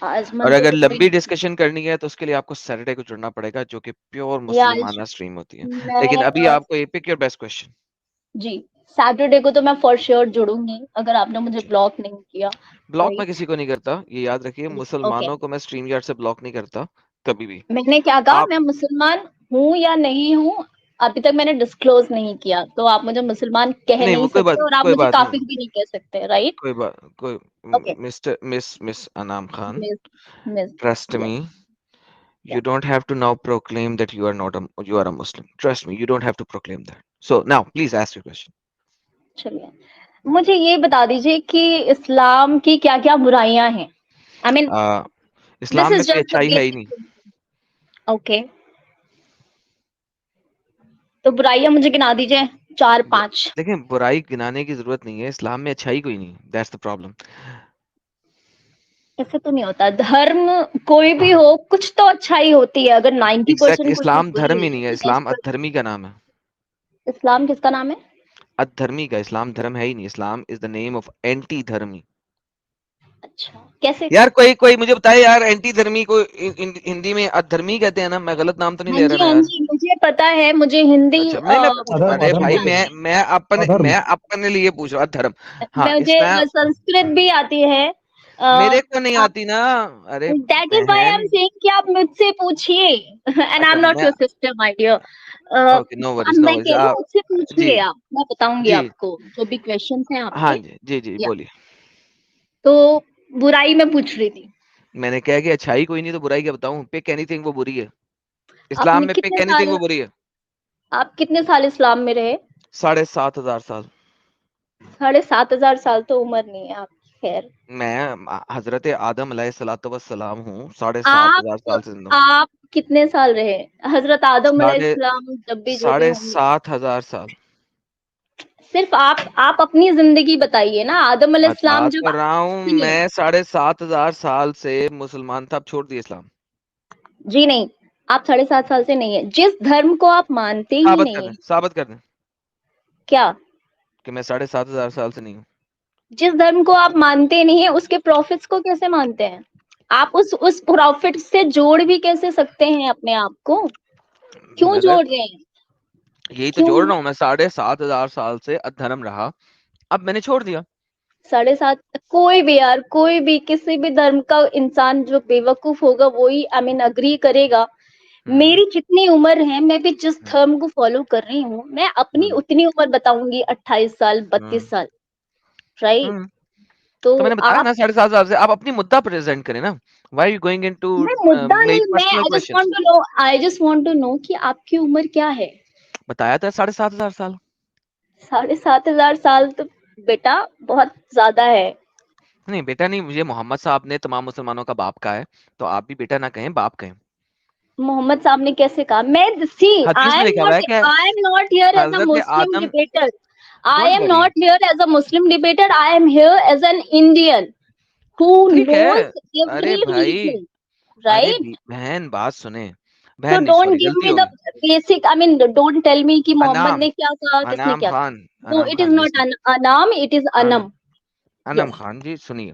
आज और मंडे अगर को कोई लंबी नहीं। डिस्कशन करनी है तो उसके लिए आपको सैटरडे को जुड़ना पड़ेगा, जो कि प्योर या आज मुस्लिमाना स्ट्रीम होती है। लेकिन मैं अभी आपको ये पिक योर बेस्ट क्वेश्चन। जी, सैटरडे को तो मैं फॉर श्योर जुड़ूंगी अगर आपने मुझे ब्लॉक नहीं किया। ब्लॉक मैं राइट। किसी को नहीं करता, ये याद रखिए, ओके। मुसलमानों को मैं स्ट्रीम यार्ड से ब्लॉक नहीं करता कभी भी। मैंने क्या कहा, आप मैं मुसलमान हूँ या नहीं हूँ, अभी तक मैंने डिस्क्लोज नहीं किया, तो आप मुझे मुसलमान कह नहीं, वो नहीं सकते और आप कोई मुझे बात नहीं, काफिर भी नहीं कह सकते। राइट। कोई okay. Mister Miss Anam Khan, Miss Miss trust yes. Me, या you don't have to now proclaim that you are a Muslim. Trust me, you don't have to proclaim that. So now please ask your question. चलिए, मुझे ये बता दीजिए कि इस्लाम की क्या क्या बुराइयां हैं। आई मीन दिस इस्लाम में इज कोई जस्ट द अच्छाई है ही नहीं। बेसिक। ओके, तो बुराइयां मुझे गिना दीजिए, चार पांच। देखें, बुराई गिनाने की जरूरत नहीं है, इस्लाम में अच्छाई कोई नहीं, दैट्स द प्रॉब्लम। ऐसे तो नहीं होता, धर्म कोई भी हो कुछ तो अच्छाई होती है, अगर 90% एग्जैक्ट, कुछ चीज इस्लाम बुरी धर्म है ही नहीं है, तो इस्लाम 10%। अधर्मी का नाम है। इस्लाम किसका नाम है? अधर्मी का, इस्लाम धर्म है ही नहीं, Islam is the name of anti धर्मी। अच्छा, कैसे? यार कोई कोई मुझे बताए यार, एंटी धर्मी को हिंदी में अधर्मी कहते हैं ना, मैं गलत नाम तो नहीं ले रहा ना हाँ यार? जी, मुझे पता है, मुझे हिंदी अच्छा, नहीं मैं अधर्म अरे अधर्म भाई, बोलते हैं। मैं अधर्म। अपने लिए पूछ रहा धर्म। हाँ, मुझे इस्लाम संस्कृत भी आती है। मेरे को नहीं आती ना। अरे that is why I am बहन, सेइंग कि आप मुझसे पूछिए एंड आई अच्छा एम नॉट मैं, your sister my dear. Okay, no अब वरीज नो मैं वरीज, कह रही हूँ आप मुझसे जी पूछिए, आप, मैं बताऊंगी जी, आपको जो भी क्वेश्चंस हैं हाँ आपके। जी जी जी, या बोलिए। तो बुराई में पूछ रही थी। मैंने कहा कि अच्छाई कोई नहीं तो बुराई क्या बताऊं? पिक एनीथिंग, वो बुरी है। इस्लाम आपने में पिक कितने एनीथिंग, साल वो बुरी है। आप कितने साल इस्लाम में रहे? 7,500 साल। 7,500 साल तो उम्र नहीं है आपकी, खैर। मैं हजरत आदम अलैहिस्सलाम हूँ, 7,500 आप साल से जिंदा हूँ। आप कितने साल रहे? हजरत आदम साढ़े अलैहिस्सलाम जब भी जो भी साढ़े होंगे। सात हजार साल सिर्फ आप अपनी जिंदगी बताइए ना, आदम बता अलैहिस्सलाम तो जब रहा हूँ सुनिए। मैं, 7,500 साल से मुसलमान था, अब छोड़ दिया इस्लाम। जी नहीं, आप 7,500 साल से नहीं है, जिस धर्म को आप मानते ही नहीं है। साबित कर दें क्या? कि मैं 7,500 साल से नहीं हूँ। जिस धर्म को आप मानते नहीं है उसके प्रॉफिट्स को कैसे मानते हैं? आप उस प्रॉफिट से जोड़ भी कैसे सकते हैं अपने आप को? क्यों ब्रदर, जोड़ रहे हैं? यही तो क्यों? जोड़ रहा हूँ मैं, 7,500 साल से अधर्म रहा, अब मैंने छोड़ दिया। 7.5, कोई भी यार, कोई भी किसी भी धर्म का इंसान जो बेवकूफ होगा वही आई मीन अग्री करेगा। हम्म मेरी जितनी उम्र है, मैं भी जिस हम्म धर्म को फॉलो कर रही हूँ, मैं अपनी हम्म उतनी उम्र बताऊंगी, 28 साल, हम्म 32 साल। राइट। हम्म। तो तो मैंने बताया आप, ना, 7,500 साल से आप अपनी मुद्दा प्रेजेंट करें ना। वाई यू गोइंग इनटू मैं मुद्दा मेरी नहीं, मैं personal questions? I just want to know कि आपकी उम्र क्या है? बताया था 7,500 साल। 7,500 साल तो बेटा बहुत ज्यादा है। नहीं बेटा नहीं, मुझे मोहम्मद साहब ने तमाम मुसलमानों का बाप कहा है, तो आप भी बेटा ना कहें, बाप कहें। मोहम्मद साहब ने कैसे कहा? मैं सी हदीस में लिखा हुआ है कि I am not here as a हजरत Muslim Adam, debater. I don't am worry, not here as a Muslim debater. I am here as an Indian who ठीक है। knows अरे every भाई, religion, अरे right? बहन बात सुने, So बहन नहीं don't सॉरी, give गलती me the होगी। basic. I mean, don't tell me कि मोहम्मद अनाम, ने क्या कहा, किसने अनाम क्या कहा. Khan, No, Anam it is Khan not listen, Anam. It is Anam. Anam Yes. Khan ji सुनिए।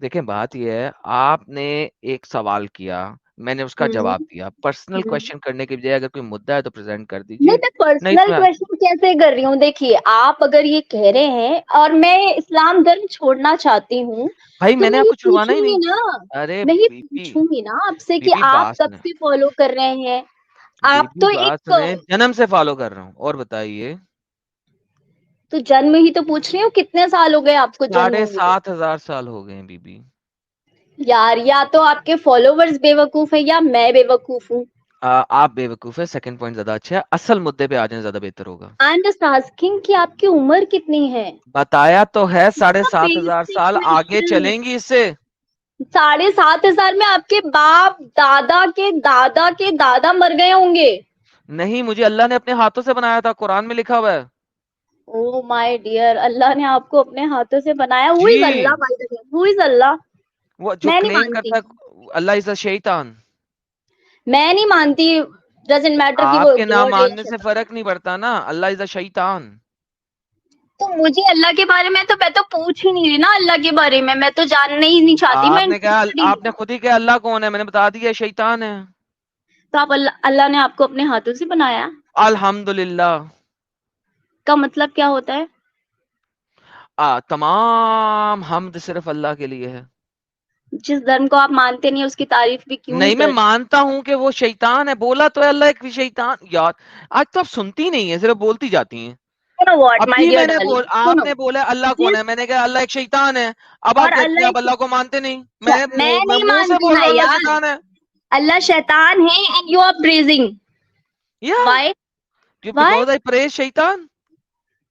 देखें, बात यह है, आपने एक सवाल किया, मैंने उसका हम्म जवाब दिया। पर्सनल हम्म। क्वेश्चन करने की बजाय अगर कोई मुद्दा है तो प्रेजेंट कर नहीं, दीजिए। मैं नहीं पर्सनल तो क्वेश्चन कैसे कर रही हूँ? देखिए, आप अगर ये कह रहे हैं और मैं इस्लाम धर्म छोड़ना चाहती हूँ, भाई, तो मैंने मैं ये आपको छुड़वाना ही पूछूंगी नहीं। ना। अरे मैं ये बीबी, पूछूंगी ना आपसे कि बीबी आप बात कब सुने, से फॉलो कर रहे हैं। आप बीबी तो बात एक, सुने, जन्म से फॉलो कर रहा हूँ। और बताइए। तो जन्म ही तो पूछ रही हूँ, कितने साल हो गए आपको जन्म साढ़े हुए? सात हजार साल हो गए हैं बीबी। यार, या तो आपके फॉलोवर्स बेवकूफ है या मैं बेवकूफ हूँ। आप बेवकूफ है, सेकंड पॉइंट ज्यादा अच्छा है, असल मुद्दे पे आ जाए ज्यादा बेहतर होगा। आई एम जस्ट आस्किंग कि आपकी उम्र कितनी है? बताया तो है, 7,500 साल, बेसिक आगे क्वेश्चन। चलेंगी इससे। 7,500 में आपके बाप दादा के दादा के दादा मर गए होंगे। नहीं, मुझे अल्लाह ने अपने हाथों से बनाया था, कुरान में लिखा हुआ है। ओ माय डियर, अल्लाह ने आपको अपने हाथों से बनाया? Who is Allah ji, by the way? Who is Allah? वो जो मैं नहीं क्लेम मानती। करता है अल्लाह इज अ शैतान। मैं नहीं मानती। डजंट मैटर कि वो आपके नाम गॉड है या मानने से शैतान है। फर्क नहीं पड़ता ना, अल्लाह इज अ शैतान। तो मुझे अल्लाह के बारे में तो मैं तो पूछ ही नहीं रही ना अल्लाह के बारे में, मैं तो जानना ही नहीं चाहती, मैं आपने क्या, इंटरेस्टेड ही नहीं आपने हूँ। खुद ही क्या अल्लाह कौन है, मैंने बता दिया शैतान है। तो आप अल्लाह ने आपको अपने हाथों से बनाया अल्हम्दुलिल्लाह। का मतलब क्या होता है? तमाम हमद सिर्फ अल्लाह के लिए है। जिस धर्म को आप मानते नहीं उसकी तारीफ भी क्यों ही नहीं, मैं कर रहे हैं? मानता हूं कि वो शैतान है, बोला तो है अल्लाह एक शैतान। यार आज तो आप सुनती नहीं है, सिर्फ बोलती जाती हैं। सुनो व्हाट माय अभी डियर मैंने डार्लिंग, बोल, सुनो। आपने बोला अल्लाह कौन जिस है, मैंने कहा अल्लाह एक शैतान है। अब आप और कहती हैं अल्लाह आप अल्लाह को मानते नहीं। मैं मैं नहीं मुंह से मानती बोल ना रहा हूँ अल्लाह यार, शैतान है। अल्लाह शैतान है एंड यू आर प्रेजिंग, या why? Why because I praise शैतान।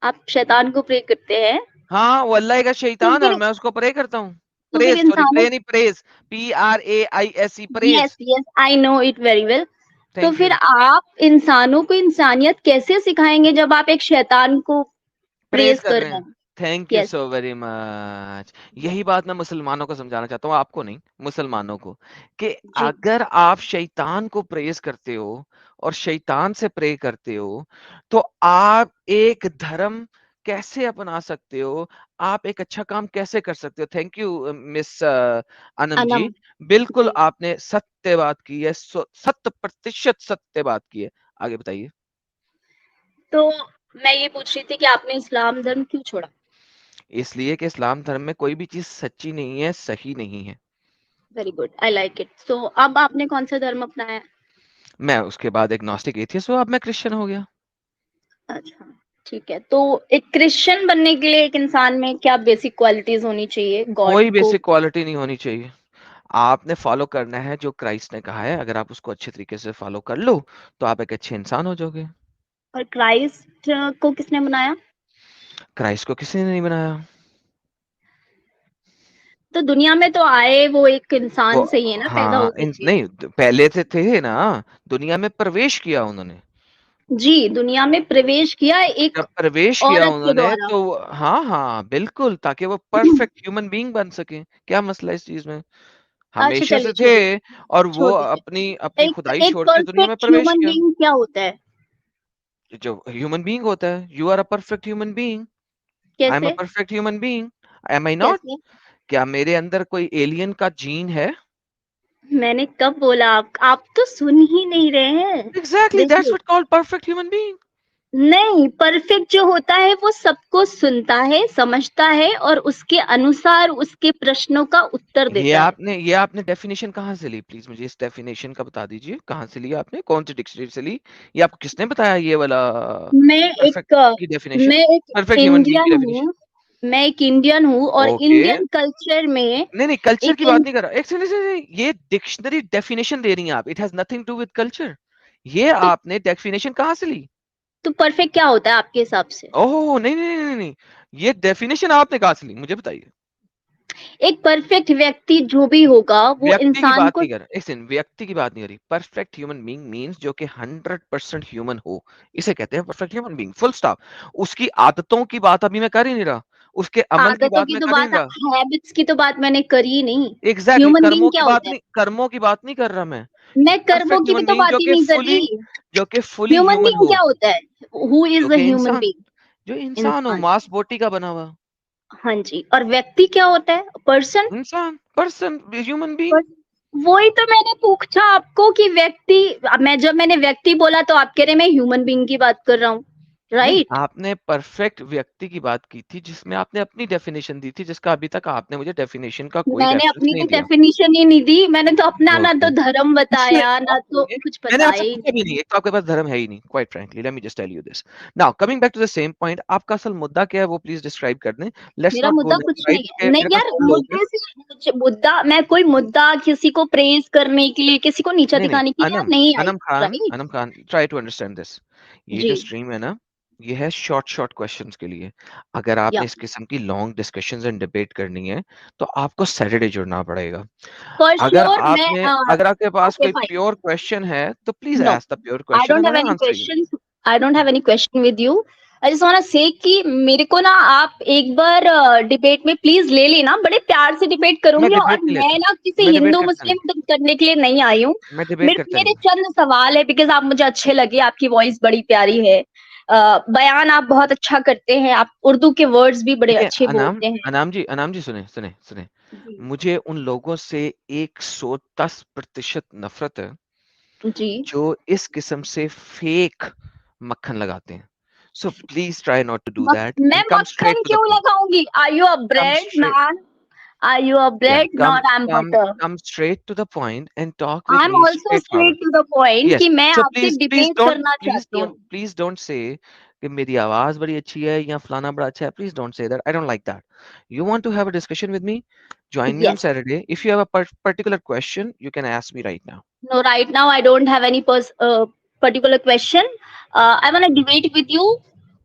आप शैतान को प्रे करते हैं? हाँ, वो अल्लाह का तो शैतान है और फिर मैं उसको प्रे करता हूँ। तो फिर प्रेज, सॉरी, इंसानों, प्रे नहीं, praise, PRAISE, yes praise. Yes I know it very well. तो थैंक फिर यू। आप इंसानों को इंसानियत कैसे सिखाएंगे जब आप एक शैतान को प्रेज प्रेज कर कर रहे रहे हैं। हैं? Thank you yes so very much. यही बात मैं मुसलमानों को समझाना चाहता हूँ, आपको नहीं, मुसलमानों को, कि जी। अगर आप शैतान को प्रेज करते हो और शैतान से प्रे करते हो, तो आप एक धर्म कैसे अपना सकते हो, आप एक अच्छा काम कैसे कर सकते हो। Thank you Miss Anam Anam. जी। बिल्कुल जी। आपने सत्य बात की है, 100% सत्य बात की है। आगे बताइए। तो मैं ये पूछ रही थी कि आपने इस्लाम धर्म क्यों छोड़ा? इसलिए कि इस्लाम धर्म में कोई भी चीज सच्ची नहीं है, सही नहीं है। Very good, I like it. So अब आपने कौन सा धर्म अपनाया? मैं उसके बाद एक नॉस्टिक एथियस्ट हुआ, अब मैं क्रिश्चियन हो गया। अच्छा, ठीक है। तो एक क्रिश्चियन बनने के लिए एक इंसान में क्या बेसिक क्वालिटीज होनी चाहिए गॉड कोई को? बेसिक क्वालिटी नहीं होनी चाहिए। आपने फॉलो करना है जो क्राइस्ट ने कहा है, अगर आप उसको अच्छे तरीके से फॉलो कर लो तो आप एक अच्छे इंसान हो जाओगे। और क्राइस्ट को किसने बनाया? क्राइस्ट को किसी ने नहीं बनाया। तो दुनिया में तो आए वो एक वो, इंसान से ही है ना पैदा हाँ, होकर के? नहीं, पहले से थे ना, दुनिया में प्रवेश किया उन्होंने। जी, दुनिया में प्रवेश किया एक जब प्रवेश किया औरत के उन्होंने द्वारा। तो हाँ हाँ बिल्कुल, ताकि वो परफेक्ट ह्यूमन बीइंग बन सके। क्या मसला है इस चीज में, अच्छा हमेशा चलिए से थे। छोड़िए, और वो छोड़ दीजिए। अपनी अपनी एक खुदाई एक छोड़ के दुनिया में परफेक्ट प्रवेश ह्यूमन किया। बीइंग क्या होता है? जो ह्यूमन बीइंग होता है, you are a perfect human being. I am a कैसे? Perfect human being. Am I not? कैसे? क्या मेरे अंदर कोई एलियन का जीन है? मैंने कब बोला? आप तो सुन ही नहीं रहे हैं। एग्जैक्टली, दैट्स देखिए, what called perfect human being. नहीं, परफेक्ट जो होता है वो सबको सुनता है, समझता है और उसके अनुसार उसके प्रश्नों का उत्तर देता है। ये आपने डेफिनेशन कहाँ से ली? प्लीज मुझे इस डेफिनेशन का बता दीजिए, कहाँ से ली आपने, कौन सी डिक्शनरी से ली? ये आपको किसने बताया ये वाला मैं परफेक्ट एक की डेफिनेशन, मैं एक परफेक्ट ह्यूमन बीइंग की इंडियन डेफिनेशन? हूँ, मैं एक इंडियन हूँ और ओके, इंडियन कल्चर में नहीं नहीं, कल्चर एक की बात नहीं कर रहा, एक सेकंड, ये डिक्शनरी डेफिनेशन दे रही हैं आप, it has nothing to with culture. ये तो आपने डेफिनेशन कहाँ से ली? तो परफेक्ट क्या होता है आपके हिसाब से? ओह नहीं नहीं नहीं नहीं नहीं, ये डेफिनेशन आपने कहाँ से ली, मुझे बताइए। एक परफेक्ट व्यक्ति जो भी होगा वो व्यक्ति की इंसान बात को। नहीं कर रहा, एक सेकंड, व्यक्ति की बात नहीं हो रही। परफेक्ट ह्यूमन बीइंग मींस जो कि 100% ह्यूमन हो, इसे कहते हैं perfect human being, full stop. उसकी आदतों की बात अभी मैं कर ही नहीं रहा, उसके अमल की आदतों बात की मैं तो कर ही बात, नहीं रहा। हैबिट्स की तो बात मैंने करी ही नहीं। एग्जैक्टली, ह्यूमन कर्मों बीइंग की क्या बात होता है? नहीं, कर्मों की बात नहीं कर रहा मैं। मैं कर्मों परफेक्ट की भी ह्यूमन तो बीइंग बात ही नहीं कर रही। जो कि फुली ह्यूमन ह्यूमन बीइंग हो, क्या होता है? हु जो इज अ कि ह्यूमन इंसान, बीइंग? जो इंसान हो, इंसान। मांस बोटी का बना हुआ हाँ जी, और व्यक्ति क्या होता है? पर्सन। इंसान, पर्सन, ह्यूमन पर बीइंग। वही तो मैंने पूछा आपको कि व्यक्ति, मैं जब मैंने व्यक्ति बोला तो आप कह रहे मैं ह्यूमन बीइंग की बात कर रहा हूँ, नहीं, राइट? आपने परफेक्ट व्यक्ति की बात की थी जिसमें आपने अपनी डेफिनेशन दी थी, जिसका अभी तक आपने मुझे डेफिनेशन का कोई मैंने रेफरेंस अपनी नहीं तो दिया। डेफिनेशन ही नहीं दी, मैंने तो अपना ना ओके, तो धर्म इसलिए बताया ना तो आपने, कुछ मैंने बताया आपसे ही पूछा नहीं। भी नहीं, एक तो आपके पास धर्म है ही नहीं, quite frankly let me just tell you this. Now coming back to the same point, आपका असल मुद्दा क्या है वो प्लीज डिस्क्राइब कर दें। लेट्स मेरा नॉट गो मुद्दा लेफ्ट कुछ राइट, नहीं है, के नहीं मेरे पास यार, कम लोग हैं। मुद्दे से मुद्दा, मैं कोई मुद्दा किसी को प्रेज करने के लिए, किसी को नीचा नहीं नहीं, दिखाने के लिए यहाँ अनम, नहीं I, Anam Khan, right? Anam Khan, try to understand this. ये जी। जो स्ट्रीम है ना, ये है शॉर्ट शॉर्ट क्वेश्चंस के लिए। अगर आपने या इस किस्म की लॉन्ग डिस्कशंस एंड डिबेट करनी है तो आपको सैटरडे जुड़ना पड़ेगा। फॉर अगर श्योर मैं आपने, अगर आपके पास ओके कोई फाइन। प्योर क्वेश्चन है तो please no, ask the pure I question don't and have I any answer you. Question, I don't have any question with you. I just want to say कि मेरे को ना आप एक बार debate में please ले लेना, बड़े प्यार से डिबेट मैं करूंगी, और डिबेट नहीं मैं लेता, ना किसी मैं डिबेट हिंदू करता नहीं, मुस्लिम करने के लिए नहीं आई हूँ। मैं डिबेट मेरे करता मेरे नहीं। चंद सवाल है, बिकॉज आप मुझे अच्छे लगे, आपकी वॉइस बड़ी प्यारी है। बयान आप बहुत अच्छा करते हैं, आप उर्दू के वर्ड्स भी बड़े देखिए अच्छे बोलते हैं। अनाम जी सुने। जी, मुझे उन लोगों से 110% नफ़रत है, जी। जो इस किस्म से फेक मक्खन लगाते हैं। So please try not to do that मैं एंड कम स्ट्रेट मक्खन टू द क्यों पॉइंट। लगाऊँगी? Are you a come bread straight man? Are you a Yeah, bread? Not I'm butter. come straight to the point and talk with I'm me also straight straightforward. to the point Yes. कि मैं So आपसे debate करना चाहती हूँ। please don't say कि मेरी आवाज बड़ी अच्छी है या फलाना बड़ा अच्छा है. Please don't say that. I don't like that. You want to have a discussion with me? Join me on Yes. Saturday. If you have a particular question, you can ask me right now. No, right now I don't have any particular question. I want to debate with you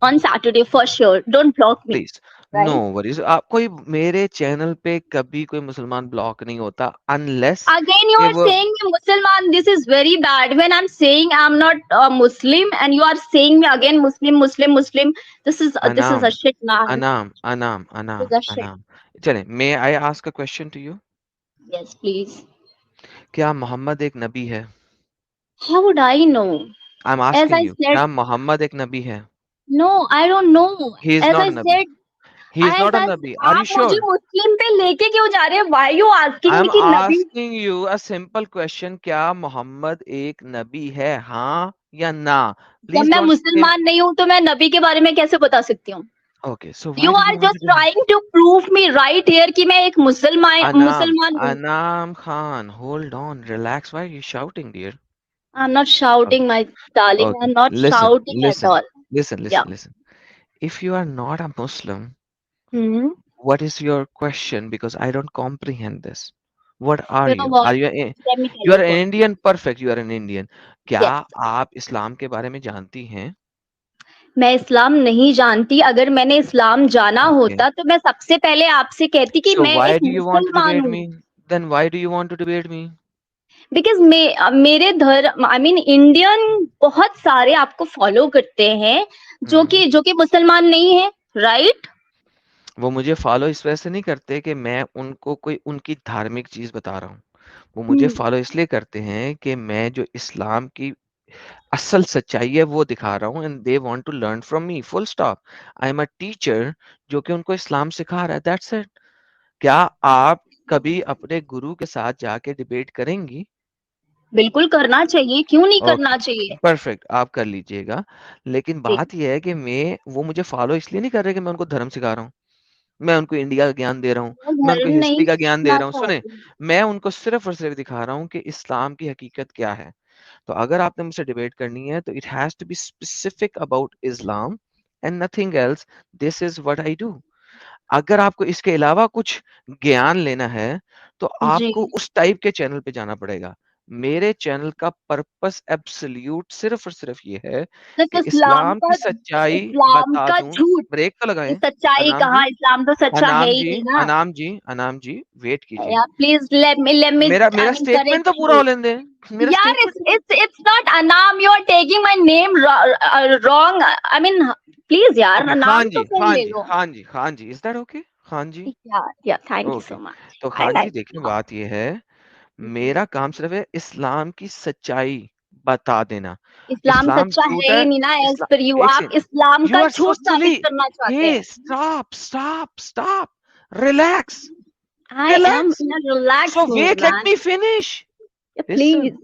on Saturday for sure. Don't block me. Please. No Right? worries. कोई मेरे channel पे कभी कोई मुसलमान block नहीं होता unless Again, you कि are वो saying me Muslim. This is very bad. When I'm saying I'm not a Muslim, and you are saying me again Muslim, Muslim, Muslim. This is a अनाम shit, man. अनाम अनाम This अनाम is a shit. अनाम चले may I ask a question to you? Yes, please. क्या मोहम्मद एक नबी है? How would I know? I'm As asking I you, said, क्या मोहम्मद एक नबी है? no, I don't know. He is As not I a nabi. said, He is as not a I nabi. Are you आप मुझे sure? मुस्लिम पे लेके क्यों जा रहे हैं? Why you asking me I'm कि नबी? asking you a simple question. क्या मोहम्मद एक नबी है? हाँ या ना? जब Please मैं don't say मुसलमान नहीं हूँ तो मैं नबी के बारे में कैसे बता सकती हूँ? okay. So You why do are you want just to do trying to prove me right here कि मैं एक मुसलमान हूँ. Anam Khan? Hold on, relax. Why are you shouting, dear? I'm not Okay, shouting, my darling. okay. I'm not shouting at all. Yeah. Listen. If you are not a Muslim, Hmm. what is your question? Because I don't comprehend this. What are You know you? what? Are you a, Let me tell you you are an first. Indian? Perfect. You are an Indian. क्या Yes. आप इस्लाम के बारे में जानती हैं? मैं इस्लाम नहीं जानती। अगर मैंने इस्लाम जाना Okay. होता तो मैं सबसे पहले आपसे कहती कि So मैं why एक do you want to मुसलमान debate हूँ। me? Then why do you want to debate me? Because मेरे धर्म आई मीन इंडियन बहुत सारे आपको फॉलो करते हैं हम्म जो कि मुसलमान नहीं है, राइट? वो मुझे फॉलो इस वजह से नहीं करते कि मैं उनको कोई उनकी धार्मिक चीज बता रहा हूँ। वो मुझे हुँ, फॉलो इसलिए करते हैं कि मैं जो इस्लाम की असल सच्चाई है वो दिखा रहा हूँ and they want to learn from me full stop. I am a teacher जो कि उनको इस्लाम सिखा रहा है दैट्स इट। क्या आप कभी अपने गुरु के साथ जाके डिबेट करेंगी? बिल्कुल करना चाहिए, क्यों नहीं ओके, करना चाहिए? परफेक्ट आप कर लीजिएगा। लेकिन जी, बात ये है कि वो मुझे फॉलो इसलिए नहीं कर रहे कि मैं उनको धर्म सिखा रहा हूँ। मैं उनको इंडिया का ज्ञान दे रहा हूँ, मैं मैं उनको धर्म नहीं हिस्ट्री का ज्ञान दे सीखना रहा हूँ। सुने, चाहती। मैं उनको सिर्फ़ और सिर्फ़ दिखा रहा हूँ कि इस्लाम की हकीकत क्या है। तो अगर आपने मुझसे डिबेट करनी है तो it has to be specific about Islam and nothing else. This is what I do. अगर आपको इसके अलावा कुछ ज्ञान लेना है, तो जी, आपको उस टाइप के चैनल पे जाना पड़ेगा। मेरे चैनल का पर्पस एब्सोल्यूट सिर्फ़ और सिर्फ़ ये है सिर्फ कि इस्लाम की सच्चाई इस्लाम बता का दूँ। झूठ, ब्रेक तो ये लगाएँ, सच्चाई अनाम कहाँ? जी। इस्लाम तो सच्चा है ही नहीं ना। अनाम जी, वेट कीजिए। यार प्लीज़ लेट मी मेरा आई मेरा मीन स्टेटमेंट तो करेक्ट पूरा यू। होने दें। मेरा यार स्टेटमेंट तो it's not Anam, you are taking my name wrong. I mean please यार ओके, नाम तो सही ले लो। खान जी, इज़ दैट ओके? खान जी, या thank you okay. So much. तो आई खान जी लाइक देखिए हाँ, बात ये है, जी। मेरा काम सिर्फ़ है इस्लाम की सच्चाई बता देना। इस्लाम इस्लाम सच्चा है झूठ ही है, नहीं ना एज़ इस्ला पर यू। एक आप सेकंड, इस्लाम यू का आर सो झूठ सिली। साबित करना चाहते हे हैं। Stop, relax, I am relax. In a relax so mood wait let man. Me finish. Please, listen,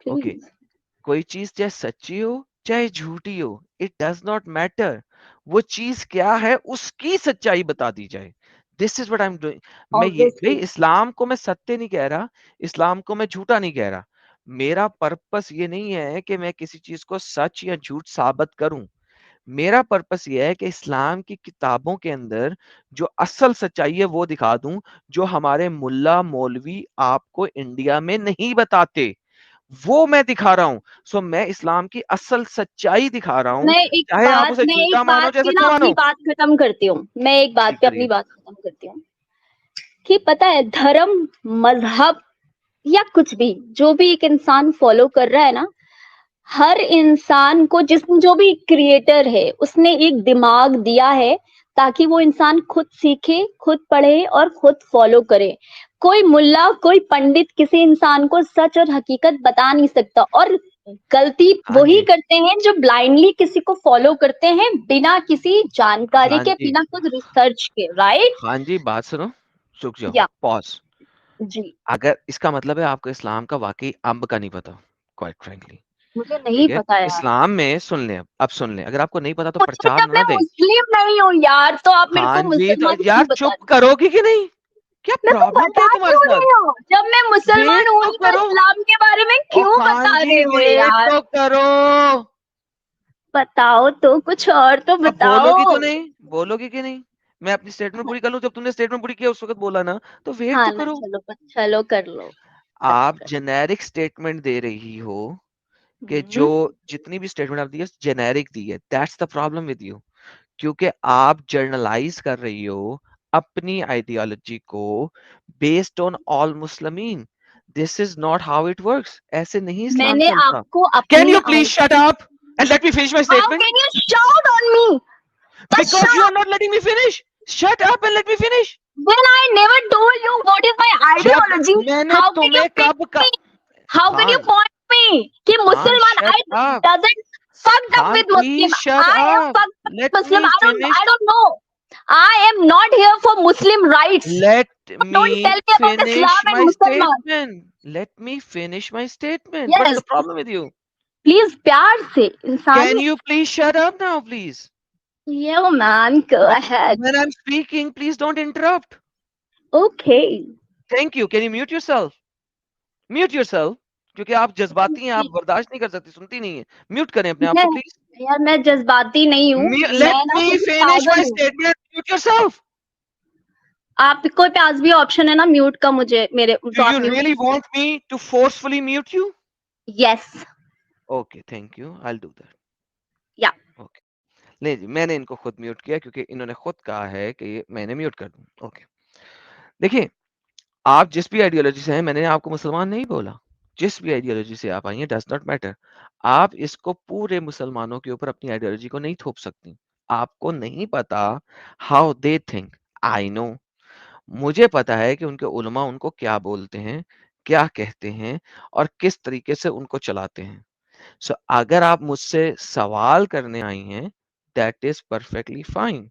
okay. Please. कोई चीज चाहे सच्ची हो चाहे झूठी हो, इट डज नॉट मैटर। वो चीज क्या है उसकी सच्चाई बता दी जाए। This is what I am doing. मैं ये भाई, ऑब्वियसली इस्लाम को मैं सत्य नहीं कह रहा, इस्लाम को मैं झूठा नहीं कह रहा। मेरा पर्पस ये नहीं है कि मैं किसी चीज को सच या झूठ साबित करूं। मेरा पर्पस ये है कि इस्लाम की किताबों के अंदर जो असल सच्चाई है वो दिखा दूं, जो हमारे मुल्ला मौलवी आपको इंडिया में नहीं बताते, वो मैं दिखा रहा हूँ। सो मैं इस्लाम की असल सच्चाई दिखा रहा हूँ, चाहे आप उसे मैं एक झूठा मानो बात चाहे पे ना सच्चा अपनी मानो। बात खत्म करती हूँ। मैं एक जी बात पे अपनी करिए। बात खत्म करती हूँ कि पता है धर्म, मज़हब या कुछ भी जो भी एक इंसान फॉलो कर रहा है ना, हर इंसान को जो भी क्रिएटर है उसने एक दिमाग दिया है ताकि वो इंसान खुद सीखे, खुद पढ़े और खुद फॉलो करे। कोई मुल्ला, कोई पंडित किसी इंसान को सच और हकीकत बता नहीं सकता। और गलती हाँ वही जी, करते हैं जो ब्लाइंडली किसी को फॉलो करते हैं बिना किसी जानकारी हाँ के, जी, बिना कुछ रिसर्च के, राइट? हाँ जी, बात सुनो, रुक जाओ, या पॉज़। जी, अगर इसका मतलब है आपको इस्लाम का वाक़ई अंब का नहीं पता, क्वाइट फ्रैंकली, मुझे नहीं ठीक है? पता यार। इस्लाम में सुन लें अब सुन लें, अगर आपको नहीं पता तो मुझे प्रचार जब मैं ना दें। मुस्लिम नहीं हूँ यार, तो आप मेरे हाँ को जी, तो मुसलमान यार क्यों बता चुप रहे हो? करोगी कि नहीं? क्या मेरे को प्रॉब्लम क्या बता है तुम्हारे क्यों साथ? रहे हो? जब मैं वेट मुसलमान हूँ तो ही तो करो। इस्लाम के बारे में ओ क्यों बता खान रहे जी हो वेट यार? तो करो। बताओ तो, कुछ और तो अब बोलोगी बताओ। तो नहीं? बोलोगी कि नहीं? मैं अपनी स्टेटमेंट पूरी कर लूँ, जब तुमने स्टेटमेंट पूरी किया उस वक़्त बोला ना, तो वेट हाँ तो ना, करो। चलो चलो कर लो, कर लो, आप कर जेनेरिक स्टेटमेंट दे रही हो लो। कि जो जितनी भी स्टेटमेंट आप दी है जेनेरिक दी है, that's the problem with you. क्योंकि आप जर्नलाइज़ कर रही हो अपनी आइडियोलॉजी को based on all Muslimeen. This is not how it works. ऐसे नहीं इस्लाम मैंने चलता। आपको कैन अपनी you please shut up and let me finish my how statement? Can you shout on me? Just Because shut you are up. not letting me finish. Shut up and let me finish. Then I never told you what is my जब ideology. मैंने How can you तुम्हें pick कब का me? How can you Khan point me? कि Khan Muslim, shut I up. doesn't fucked up Khan, with Muslim. please shut I am up. fucked up Let with Muslim. me I finish. don't know. I am not here for Muslim rights. Let Don't tell me me about Islam finish and my Muslim. statement. Let me finish my statement. What's Yes, the problem with you? please प्यार से Can इंसानियत. you please shut up now, please? Yo man, go ahead. When I'm speaking, please don't interrupt. Okay. Thank you. Can you mute yourself? Mute yourself. क्योंकि आप जज्बाती हैं, आप बर्दाश्त नहीं कर सकती, सुनती नहीं है। म्यूट करें अपने आप मैं को प्लीज। यार मैं जज्बाती नहीं हूँ, Let मैं ना me थोड़ी finish my पागल हूँ। statement. Mute yourself. आपके पास भी ऑप्शन है ना म्यूट का, मुझे मेरे Do तो आप you mute. really want me to forcefully mute you? Yes, Okay, thank you. I'll do that. या Okay. नहीं जी, मैंने इनको खुद म्यूट किया क्योंकि इन्होंने खुद कहा है कि ये मैंने म्यूट कर दूं। ओके। देखिए, आप जिस भी आइडियोलॉजी से हैं, मैंने आपको मुसलमान नहीं बोला। जिस भी आइडियोलॉजी से आप आई हैं, डज़ नॉट मैटर। आप इसको पूरे मुसलमानों के ऊपर अपनी आइडियोलॉजी को नहीं थोप सकती। आपको नहीं पता how they think. I know. मुझे पता है कि उनके उलमा उनको क्या बोलते हैं, क्या कहते हैं और किस तरीके से उनको चलाते हैं। सो अगर आप मुझसे सवाल करने आई हैं, दैट इज़ परफेक्टली फाइन।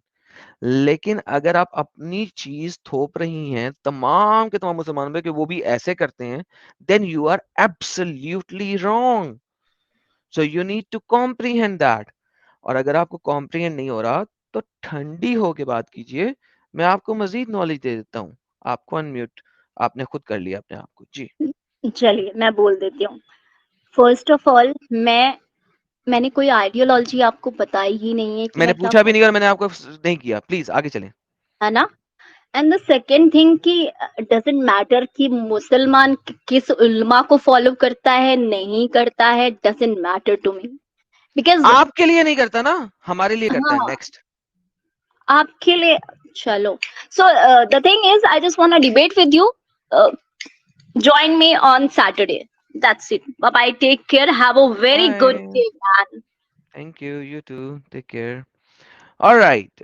लेकिन अगर आप अपनी चीज़ थोप रही हैं तमाम के तमाम मुसलमानों पे कि वो भी ऐसे करते हैं, then you are absolutely wrong. So you need to comprehend that. और अगर आपको कॉम्प्रिहेंड नहीं हो रहा, तो ठंडी होके बात कीजिए। मैं आपको मज़ीद नॉलेज दे देता हूँ। आपको अनम्यूट आपने खुद कर लिया अपने आप को। जी। चलिए मैं बोल देती हूँ। फर्स्ट ऑफ ऑल मैंने कोई आइडियोलॉजी आपको बताई ही नहीं है कि मैंने मैं क्या पूछा भी नहीं और फॉलो, मैंने आपको नहीं किया। प्लीज़ आगे चलें। है ना? एंड द सेकंड थिंग कि डजंट मैटर कि मुसलमान किस उल्मा को फॉलो करता है नहीं करता है, doesn't matter to me because आपके लिए नहीं करता ना, हमारे लिए करता है। हाँ, नेक्स्ट। आपके लिए। चलो, so the thing is I just want to debate with you. Join me on Saturday. That's it. Bye bye. Take care. Have a very good bye. day, man. Thank you. You too. Take care. Alright.